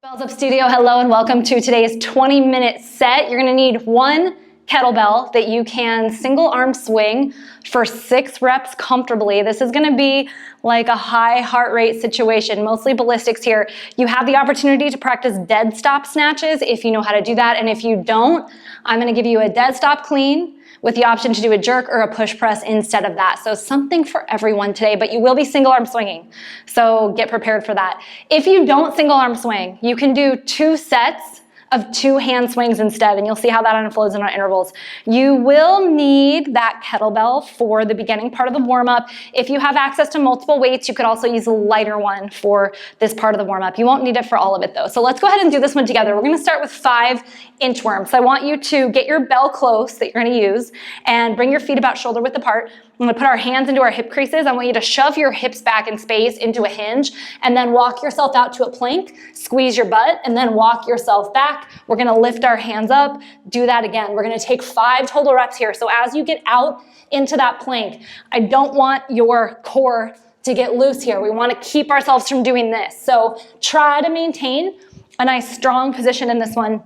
Bells Up Studio, hello and welcome to today's 20-minute set. You're gonna need one kettlebell that you can single arm swing for 6 reps comfortably. This is gonna be like a high heart rate situation, mostly ballistics here. You have the opportunity to practice dead stop snatches if you know how to do that, and if you don't, I'm gonna give you a dead stop clean with the option to do a jerk or a push press instead of that. So something for everyone today, but you will be single arm swinging. So get prepared for that. If you don't single arm swing, you can do 2 sets of 2 hand swings instead, and you'll see how that unfolds in our intervals. You will need that kettlebell for the beginning part of the warm-up. If you have access to multiple weights, you could also use a lighter one for this part of the warm-up. You won't need it for all of it though. So let's go ahead and do this one together. We're gonna start with 5 inchworms. So I want you to get your bell close that you're gonna use and bring your feet about shoulder width apart. I'm gonna put our hands into our hip creases. I want you to shove your hips back in space into a hinge and then walk yourself out to a plank, squeeze your butt, and then walk yourself back. We're gonna lift our hands up, do that again. We're gonna take 5 total reps here. So as you get out into that plank, I don't want your core to get loose here. We wanna keep ourselves from doing this. So try to maintain a nice strong position in this one.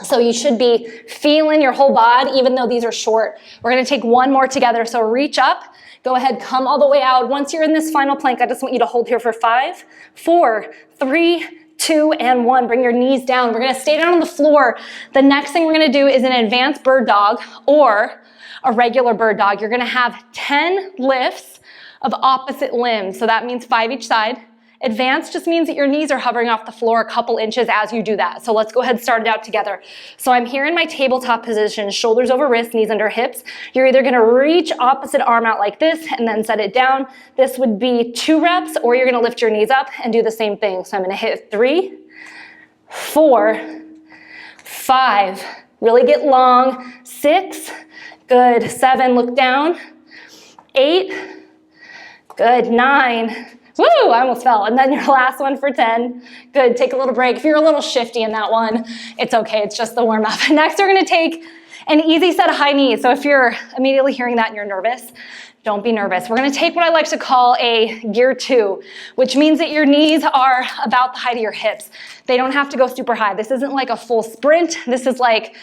So you should be feeling your whole body, even though these are short. We're gonna take one more together. So reach up, go ahead, come all the way out. Once you're in this final plank, I just want you to hold here for 5, 4, 3, 2, and 1. Bring your knees down. We're gonna stay down on the floor. The next thing we're gonna do is an advanced bird dog or a regular bird dog. You're gonna have 10 lifts of opposite limbs. So that means 5 each side. Advanced just means that your knees are hovering off the floor a couple inches as you do that. So let's go ahead and start it out together. So I'm here in my tabletop position, shoulders over wrists, knees under hips. You're either gonna reach opposite arm out like this and then set it down. This would be 2 reps, or you're gonna lift your knees up and do the same thing. So I'm gonna hit 3, 4, 5, really get long, 6, good, 7, look down, 8, good, 9, woo, I almost fell. And then your last one for 10. Good, take a little break. If you're a little shifty in that one, it's okay, it's just the warm up. Next, we're gonna take an easy set of high knees. So if you're immediately hearing that and you're nervous, don't be nervous. We're gonna take what I like to call a gear 2, which means that your knees are about the height of your hips. They don't have to go super high. This isn't like a full sprint. This is like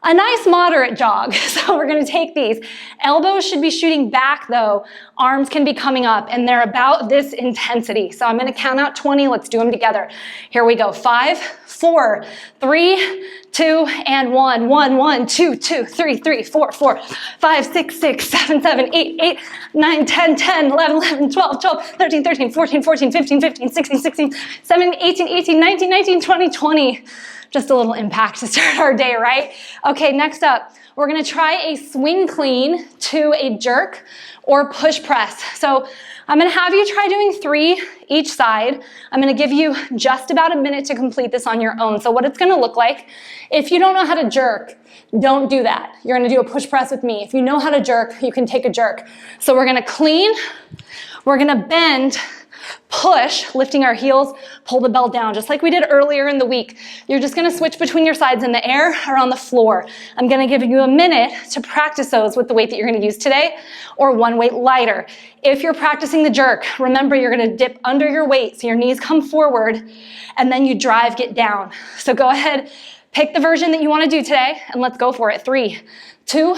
a nice moderate jog. So we're gonna take these. Elbows should be shooting back though. Arms can be coming up and they're about this intensity. So I'm gonna count out 20, let's do them together. Here we go, 5, 4, 3, 2, and 1. 1, 1, 2, 2, 3, 3, 4, 4, 5, 6, 6, 7, 7, 8, 8, 9, 10, 10, 11, 11, 12, 12, 13, 13, 14, 14, 15, 15, 16, 16, 17, 18, 18, 19, 19, 20, 20. Just a little impact to start our day, right? Okay, next up, we're gonna try a swing clean to a jerk or push press. So I'm gonna have you try doing 3 each side. I'm gonna give you just about a minute to complete this on your own. So what it's gonna look like, if you don't know how to jerk, don't do that. You're gonna do a push press with me. If you know how to jerk, you can take a jerk. So we're gonna clean, we're gonna bend, push, lifting our heels, pull the bell down, just like we did earlier in the week. You're just gonna switch between your sides in the air or on the floor. I'm gonna give you a minute to practice those with the weight that you're gonna use today, or one weight lighter. If you're practicing the jerk, remember you're gonna dip under your weight so your knees come forward, and then you drive, get down. So go ahead, pick the version that you wanna do today, and let's go for it. 3, 2,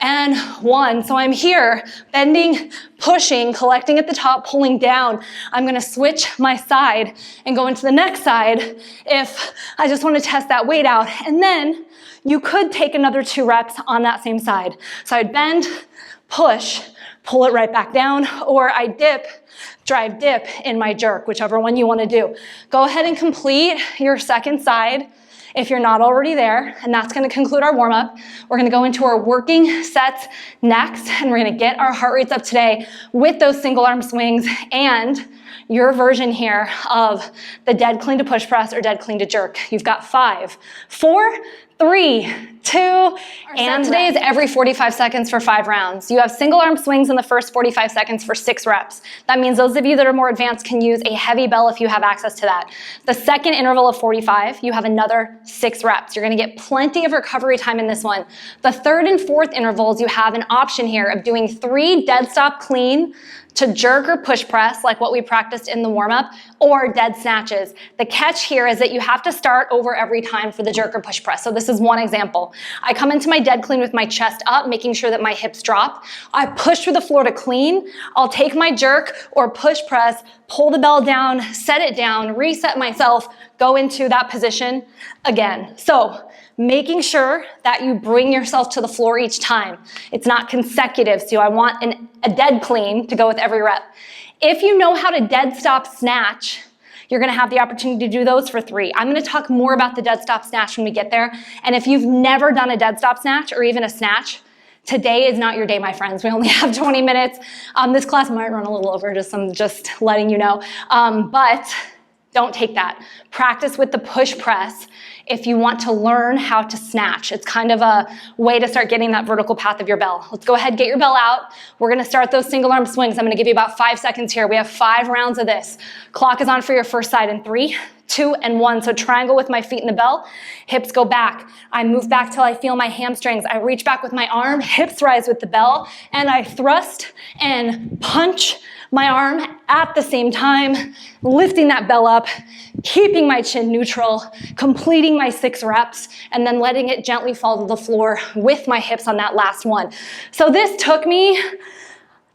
and 1. So I'm here, bending, pushing, collecting at the top, pulling down. I'm gonna switch my side and go into the next side if I just wanna test that weight out. And then you could take another 2 reps on that same side. So I'd bend, push, pull it right back down, or I dip, drive, dip in my jerk, whichever one you wanna do. Go ahead and complete your second side if you're not already there, and that's gonna conclude our warm-up. We're gonna go into our working sets next, and we're gonna get our heart rates up today with those single arm swings and your version here of the dead clean to push press or dead clean to jerk. You've got 5, 4, 3, 2, and today is every 45 seconds for 5 rounds. You have single arm swings in the first 45 seconds for 6 reps. That means those of you that are more advanced can use a heavy bell if you have access to that. The second interval of 45, you have another 6 reps. You're gonna get plenty of recovery time in this one. The third and fourth intervals, you have an option here of doing 3 dead stop clean to jerk or push press, like what we practiced in the warm-up, or dead snatches. The catch here is that you have to start over every time for the jerk or push press. So this is one example. I come into my dead clean with my chest up, making sure that my hips drop. I push through the floor to clean. I'll take my jerk or push press, pull the bell down, set it down, reset myself, go into that position again. So making sure that you bring yourself to the floor each time. It's not consecutive, so I want a dead clean to go with every rep. If you know how to dead stop snatch, you're gonna have the opportunity to do those for 3. I'm gonna talk more about the dead stop snatch when we get there. And if you've never done a dead stop snatch or even a snatch, today is not your day, my friends. We only have 20 minutes. This class might run a little over, I'm just letting you know. But don't take that. Practice with the push press if you want to learn how to snatch. It's kind of a way to start getting that vertical path of your bell. Let's go ahead, get your bell out. We're gonna start those single arm swings. I'm gonna give you about 5 seconds here. We have 5 rounds of this. Clock is on for your first side in 3, 2, and 1. So triangle with my feet in the bell, hips go back. I move back till I feel my hamstrings. I reach back with my arm, hips rise with the bell, and I thrust and punch my arm at the same time, lifting that bell up, keeping my chin neutral, completing my 6 reps, and then letting it gently fall to the floor with my hips on that last one. So this took me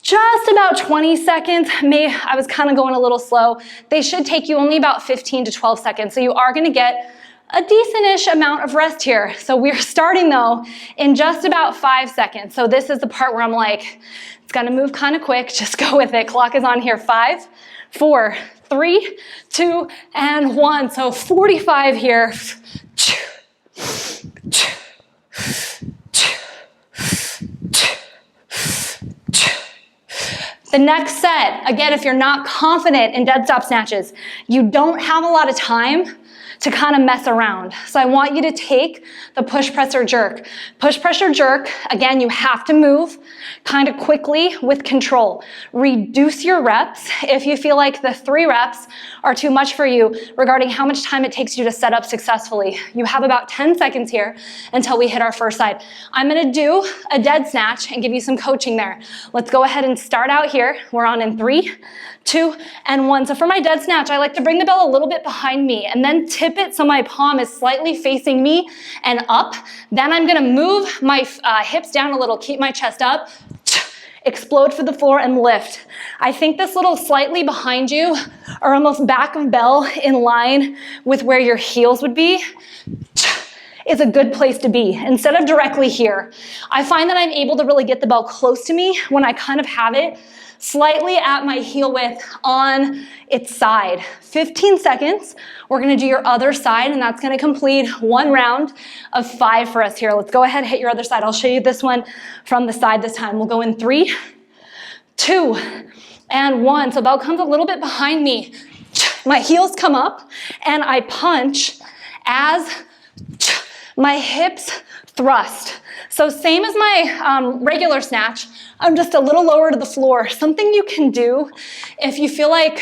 just about 20 seconds. I was kind of going a little slow. They should take you only about 15 to 12 seconds. So you are gonna get a decent-ish amount of rest here. So we're starting though in just about 5 seconds. So this is the part where I'm like, it's gonna move kind of quick, just go with it. Clock is on here, 5, 4, 3, 2, and 1. So 45 here. The next set, again, if you're not confident in dead stop snatches, you don't have a lot of time to kind of mess around. So I want you to take the push, press, or jerk. Push, press, or jerk, again, you have to move kind of quickly with control. Reduce your reps if you feel like the 3 reps are too much for you regarding how much time it takes you to set up successfully. You have about 10 seconds here until we hit our first side. I'm gonna do a dead snatch and give you some coaching there. Let's go ahead and start out here. We're on in 3, 2, and 1. So for my dead snatch, I like to bring the bell a little bit behind me and then tip it so my palm is slightly facing me and up. Then I'm gonna move my hips down a little, keep my chest up, explode for the floor and lift. I think this little slightly behind you or almost back of bell in line with where your heels would be is a good place to be instead of directly here. I find that I'm able to really get the bell close to me when I kind of have it slightly at my heel width on its side. 15 seconds. We're gonna do your other side, and that's gonna complete 1 round of 5 for us here. Let's go ahead and hit your other side. I'll show you this one from the side this time. We'll go in 3, 2, and 1. So bell comes a little bit behind me. My heels come up, and I punch as my hips thrust. So same as my regular snatch, I'm just a little lower to the floor. Something you can do if you feel like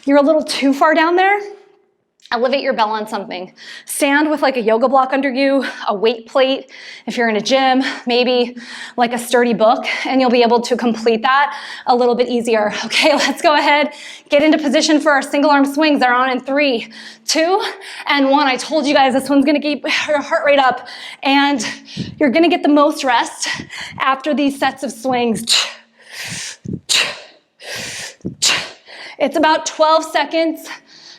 you're a little too far down there, elevate your bell on something. Stand with like a yoga block under you, a weight plate. If you're in a gym, maybe like a sturdy book, and you'll be able to complete that a little bit easier. Okay, let's go ahead, get into position for our single arm swings. They're on in 3, 2, and 1. I told you guys this one's gonna keep your heart rate up, and you're gonna get the most rest after these sets of swings. It's about 12 seconds,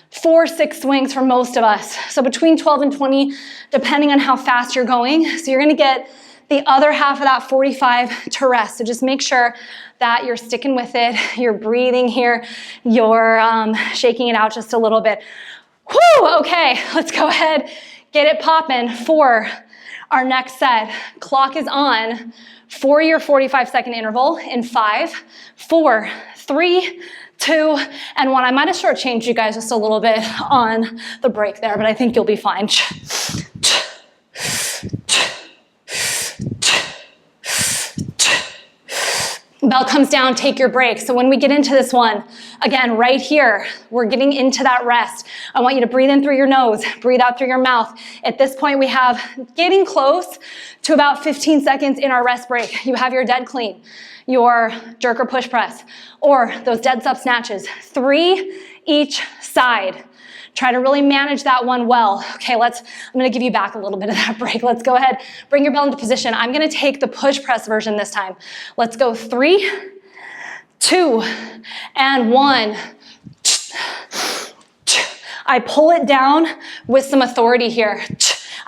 4, 6 swings for most of us. So between 12 and 20, depending on how fast you're going. So you're gonna get the other half of that 45 to rest. So just make sure that you're sticking with it, you're breathing here, you're shaking it out just a little bit. Whew, okay, let's go ahead, get it popping for our next set. Clock is on for your 45-second interval in 5, 4, 3, 2, and 1. I might have shortchanged you guys just a little bit on the break there, but I think you'll be fine. bell comes down, take your break. So when we get into this one, again, right here, we're getting into that rest. I want you to breathe in through your nose, breathe out through your mouth. At this point, we have getting close to about 15 seconds in our rest break. You have your dead clean, your jerk or push press, or those dead sub snatches, 3 each side. Try to really manage that one well. Okay, I'm gonna give you back a little bit of that break. Let's go ahead, bring your bell into position. I'm gonna take the push press version this time. Let's go 3, 2, and 1. I pull it down with some authority here.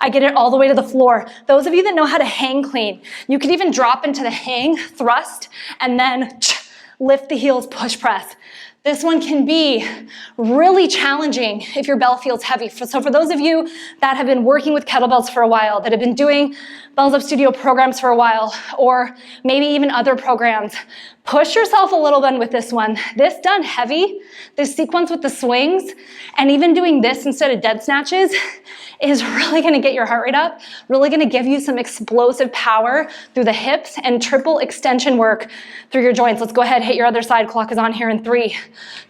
I get it all the way to the floor. Those of you that know how to hang clean, you could even drop into the hang, thrust, and then lift the heels, push press. This one can be really challenging if your bell feels heavy. So for those of you that have been working with kettlebells for a while, that have been doing Bells Up Studio programs for a while, or maybe even other programs, push yourself a little bit with this one. This done heavy, this sequence with the swings, and even doing this instead of dead snatches is really gonna get your heart rate up, really gonna give you some explosive power through the hips and triple extension work through your joints. Let's go ahead, hit your other side. Clock is on here in 3,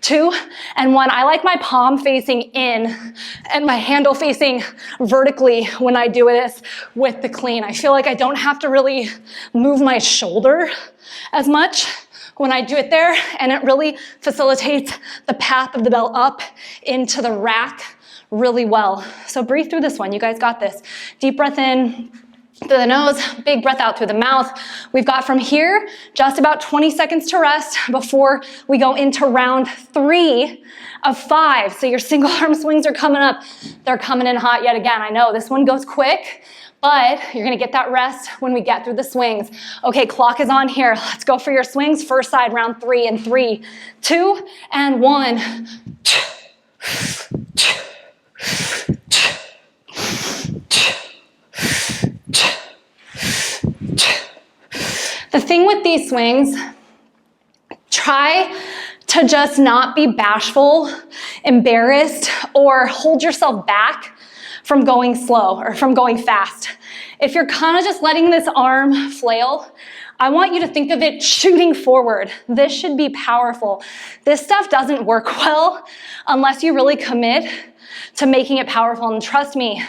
2, and 1. I like my palm facing in and my handle facing vertically when I do this with the clean. I feel like I don't have to really move my shoulder as much when I do it there, and it really facilitates the path of the bell up into the rack really well. So breathe through this one. You guys got this. Deep breath in through the nose, big breath out through the mouth. We've got from here just about 20 seconds to rest before we go into round 3 of 5. So your single arm swings are coming up. They're coming in hot yet again. I know this one goes quick, but you're gonna get that rest when we get through the swings. Okay, clock is on here. Let's go for your swings. First side, round 3 in 3, 2, and 1. The thing with these swings, try to just not be bashful, embarrassed, or hold yourself back from going slow or from going fast. If you're kind of just letting this arm flail, I want you to think of it shooting forward. This should be powerful. This stuff doesn't work well unless you really commit to making it powerful. And trust me,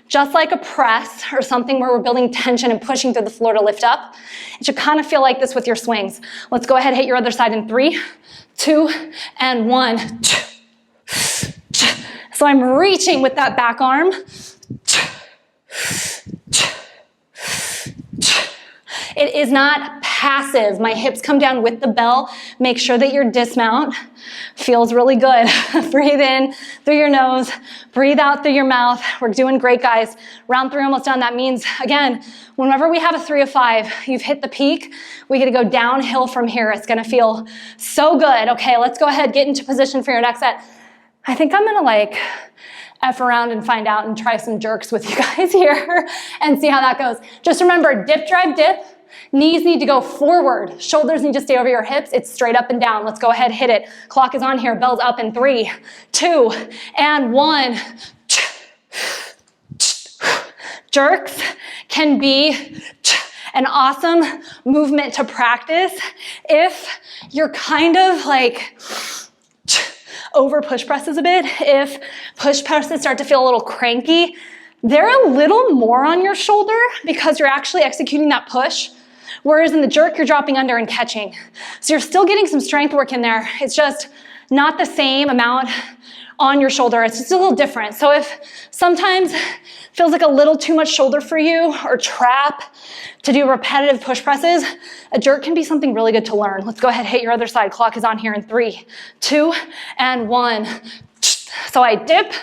just like a press or something where we're building tension and pushing through the floor to lift up, it should kind of feel like this with your swings. Let's go ahead, hit your other side in 3, 2, and 1. So I'm reaching with that back arm. It is not passive. My hips come down with the bell. Make sure that your dismount feels really good. Breathe in through your nose, breathe out through your mouth. We're doing great, guys. Round 3 almost done. That means, again, whenever we have a 3 of 5, you've hit the peak. We get to go downhill from here. It's gonna feel so good. Okay, let's go ahead, get into position for your next set. I think I'm gonna F around and find out and try some jerks with you guys here and see how that goes. Just remember, dip, drive, dip. Knees need to go forward. Shoulders need to stay over your hips. It's straight up and down. Let's go ahead, hit it. Clock is on here. Bell's up in 3, 2, and 1. Jerks can be an awesome movement to practice if you're kind of over push presses a bit. If push presses start to feel a little cranky, they're a little more on your shoulder because you're actually executing that push. Whereas in the jerk, you're dropping under and catching. So you're still getting some strength work in there. It's just not the same amount on your shoulder. It's just a little different. So if sometimes feels like a little too much shoulder for you or trap to do repetitive push presses, a jerk can be something really good to learn. Let's go ahead, hit your other side. Clock is on here in 3, 2, and 1. So I dip,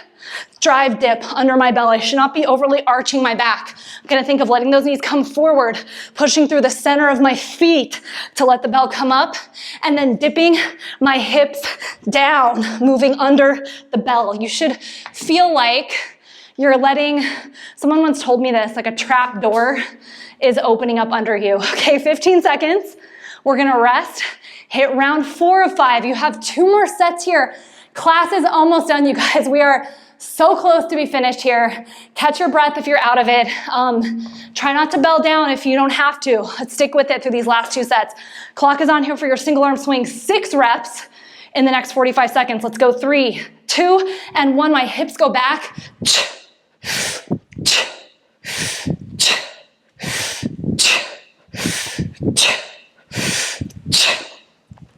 drive, dip under my belly. I should not be overly arching my back. I'm gonna think of letting those knees come forward, pushing through the center of my feet to let the bell come up, and then dipping my hips down, moving under the bell. You should feel like you're letting, someone once told me this, like a trap door is opening up under you. Okay, 15 seconds. We're gonna rest, hit round 4 of 5. You have 2 more sets here. Class is almost done, you guys. We are So close to be finished here. Catch your breath if you're out of it. Try not to bell down if you don't have to. Let's stick with it through these last 2 sets. Clock is on here for your single arm swing. 6 reps in the next 45 seconds. Let's go 3, 2, and 1. My hips go back.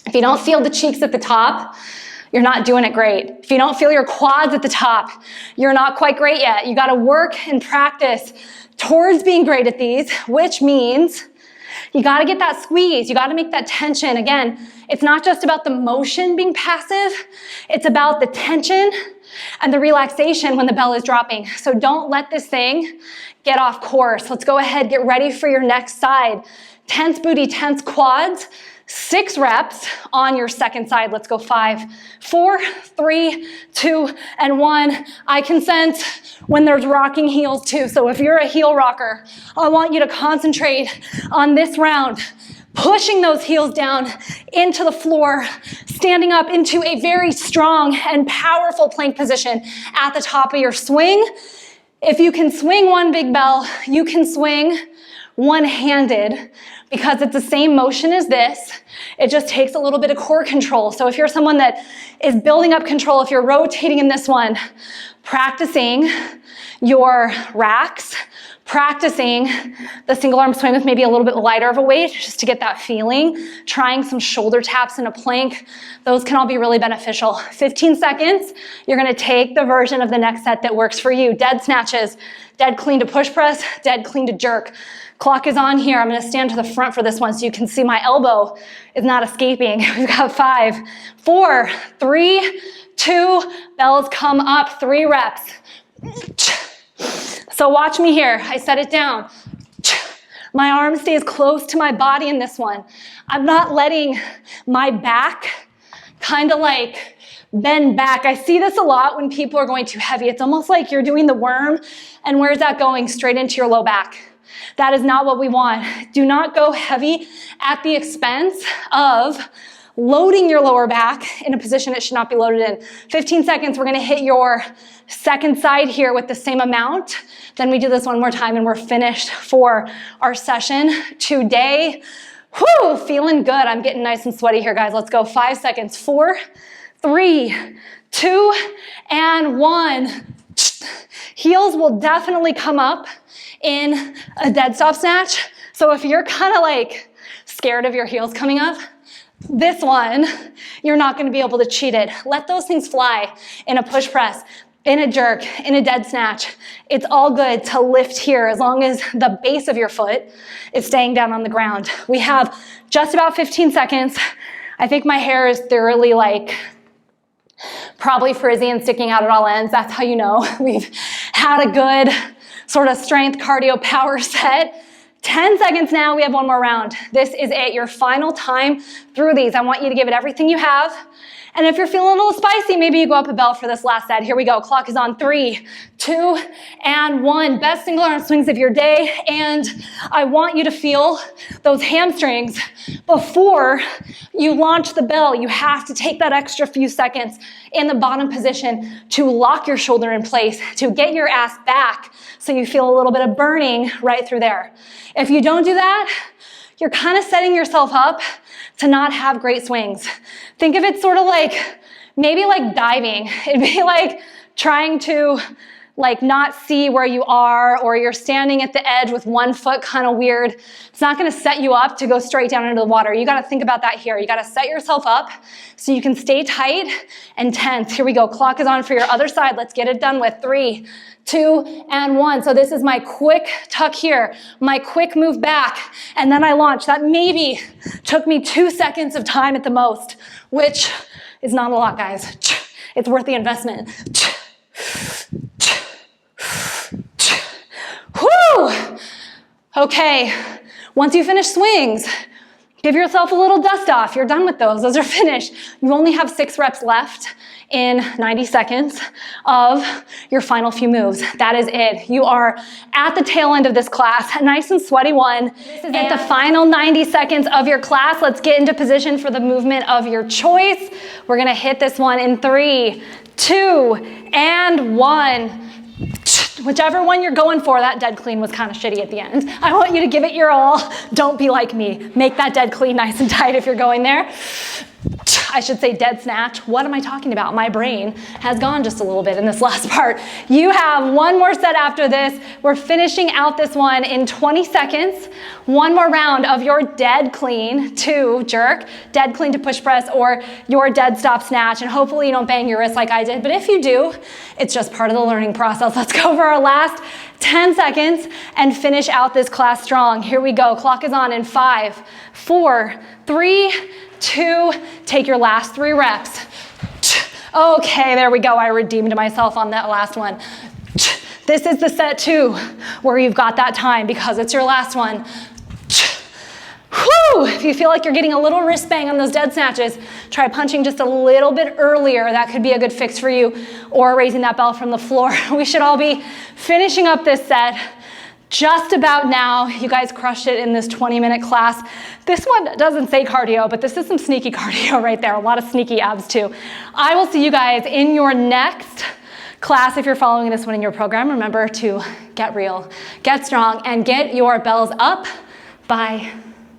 If you don't feel the cheeks at the top, you're not doing it great. If you don't feel your quads at the top, you're not quite great yet. You gotta work and practice towards being great at these, which means you gotta get that squeeze. You gotta make that tension. Again, it's not just about the motion being passive, it's about the tension and the relaxation when the bell is dropping. So don't let this thing get off course. Let's go ahead, get ready for your next side. Tense booty, tense quads. 6 reps on your second side. Let's go 5, 4, 3, 2, and 1. I can sense when there's rocking heels too. So if you're a heel rocker, I want you to concentrate on this round, pushing those heels down into the floor, standing up into a very strong and powerful plank position at the top of your swing. If you can swing one big bell, you can swing one-handed because it's the same motion as this. It just takes a little bit of core control. So if you're someone that is building up control, if you're rotating in this one, practicing your racks, practicing the single arm swing with maybe a little bit lighter of a weight just to get that feeling, trying some shoulder taps in a plank, those can all be really beneficial. 15 seconds, you're gonna take the version of the next set that works for you. Dead snatches, dead clean to push press, dead clean to jerk. Clock is on here. I'm gonna stand to the front for this one so you can see my elbow is not escaping. We've got 5, 4, 3, 2, bells come up, 3 reps. So watch me here. I set it down. My arm stays close to my body in this one. I'm not letting my back kind of like bend back. I see this a lot when people are going too heavy. It's almost like you're doing the worm, and where's that going? Straight into your low back. That is not what we want. Do not go heavy at the expense of loading your lower back in a position it should not be loaded in. 15 seconds, we're gonna hit your second side here with the same amount. Then we do this one more time and we're finished for our session today. Whew, feeling good. I'm getting nice and sweaty here, guys. Let's go. 5 seconds. 4, 3, 2, and 1. Heels will definitely come up in a dead stop snatch. So if you're kind of like scared of your heels coming up, this one, you're not gonna be able to cheat it. Let those things fly in a push press, in a jerk, in a dead snatch. It's all good to lift here as long as the base of your foot is staying down on the ground. We have just about 15 seconds. I think my hair is thoroughly like probably frizzy and sticking out at all ends. That's how you know we've had a good sort of strength cardio power set. 10 seconds now, we have one more round. This is it, your final time through these. I want you to give it everything you have. And if you're feeling a little spicy, maybe you go up a bell for this last set. Here we go, clock is on 3, 2, and 1. Best single arm swings of your day. And I want you to feel those hamstrings before you launch the bell. You have to take that extra few seconds in the bottom position to lock your shoulder in place, to get your ass back so you feel a little bit of burning right through there. If you don't do that, you're kind of setting yourself up to not have great swings. Think of it sort of like, maybe like diving. It'd be like trying to like not see where you are, or you're standing at the edge with one foot kind of weird. It's not gonna set you up to go straight down into the water. You gotta think about that here. You gotta set yourself up so you can stay tight and tense. Here we go, clock is on for your other side. Let's get it done with 3, 2, and 1. So this is my quick tuck here, my quick move back, and then I launch. That maybe took me 2 seconds of time at the most, which is not a lot, guys. It's worth the investment. Whew! Okay, once you finish swings, Give yourself a little dust off. You're done with those. Those are finished. You only have 6 reps left in 90 seconds of your final few moves. That is it. You are at the tail end of this class, a nice and sweaty one. This is at the final 90 seconds of your class. Let's get into position for the movement of your choice. We're gonna hit this one in 3, 2, and 1. Whichever one you're going for, that dead clean was kind of shitty at the end. I want you to give it your all. Don't be like me. Make that dead clean nice and tight if you're going there. I should say dead snatch. What am I talking about? My brain has gone just a little bit in this last part. You have one more set after this. We're finishing out this one in 20 seconds. One more round of your dead clean to jerk, dead clean to push press, or your dead stop snatch. And hopefully you don't bang your wrist like I did. But if you do, it's just part of the learning process. Let's go for our last 10 seconds and finish out this class strong. Here we go. Clock is on in 5, 4, 3, 2, take your last 3 reps. Okay, there we go. I redeemed myself on that last one. This is the set 2 where you've got that time because it's your last one. Whew! If you feel like you're getting a little wrist bang on those dead snatches, try punching just a little bit earlier. That could be a good fix for you, or raising that bell from the floor. We should all be finishing up this set just about now. You guys crushed it in this 20-minute class. This one doesn't say cardio, but this is some sneaky cardio right there. A lot of sneaky abs too. I will see you guys in your next class. If you're following this one in your program, remember to get real, get strong, and get your bells up. Bye.